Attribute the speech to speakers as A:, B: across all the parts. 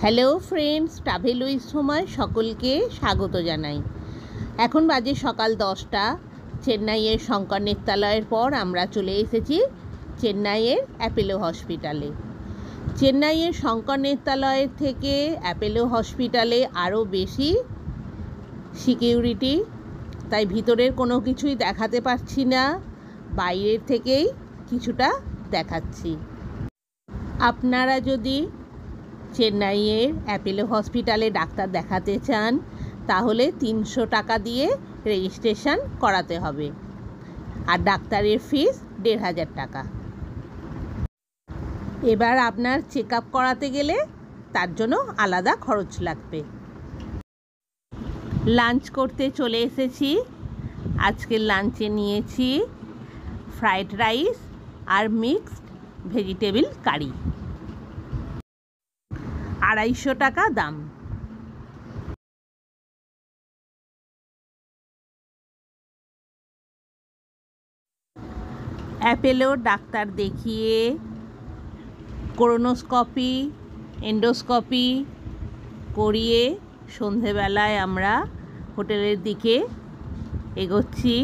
A: Hello friends, travel with সময় সকলকে স্বাগত জানাই। এখন বাজে সকাল 10টা। চেন্নাইয়ের শঙ্কর নেত্রালয়ের পর আমরা চলে এসেছি চেন্নাইয়ের অ্যাপোলো হসপিটালে। চেন্নাইয়ের শঙ্কর নেত্রালয়ের থেকে অ্যাপোলো হসপিটালে আরও বেশি সিকিউরিটি, তাই ভিতরের কোনো কিছুই দেখাতে পারছি না, বাইরের থেকেই কিছুটা দেখাচ্ছি। আপনারা যদি চেন্নাইয়ের অ্যাপোলো হসপিটালে ডাক্তার দেখাতে চান তাহলে 300 টাকা দিয়ে রেজিস্ট্রেশন করাতে হবে, আর ডাক্তারের ফিস 1500 টাকা। এবার আপনার চেক আপ করাতে গেলে তার জন্য আলাদা খরচ লাগবে। লাঞ্চ করতে চলে এসেছি। আজকের লাঞ্চে নিয়েছি ফ্রাইড রাইস আর মিক্সড ভেজিটেবল কারি, 250 টাকা দাম। অ্যাপোলো ডাক্তার দেখিয়ে কোলোনোস্কপি, এন্ডোস্কপি করিয়ে সন্ধেবেলায় আমরা হোটেলের দিকে এগোচ্ছি।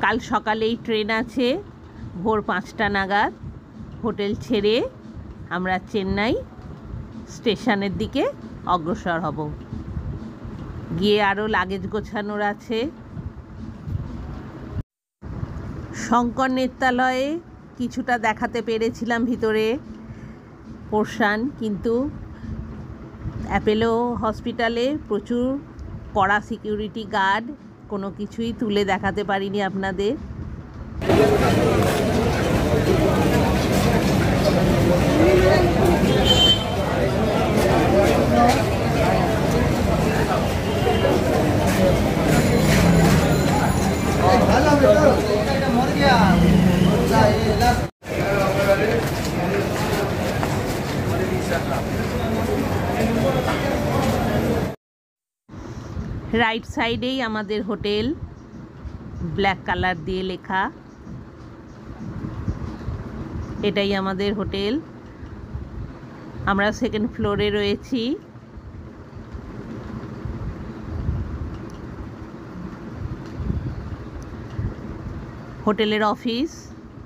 A: কাল সকালেই ট্রেন আছে, ভোর 5টা নাগাদ হোটেল ছেড়ে আমরা চেন্নাই স্টেশনের দিকে অগ্রসর হব। গিয়ে আরও লাগেজ গোছানোর আছে। শঙ্কর নেত্রালয়ে কিছুটা দেখাতে পেরেছিলাম ভিতরে পোর্শন, কিন্তু অ্যাপোলো হসপিটালে প্রচুর কড়া সিকিউরিটি গার্ড, কোনো কিছুই তুলে দেখাতে পারিনি আপনাদের। রাইট সাইডেই আমাদের হোটেল, ব্ল্যাক কালার দিয়ে লেখা, এটাই আমাদের হোটেল। আমরা সেকেন্ড ফ্লোরে রয়েছি। হোটেলের অফিস।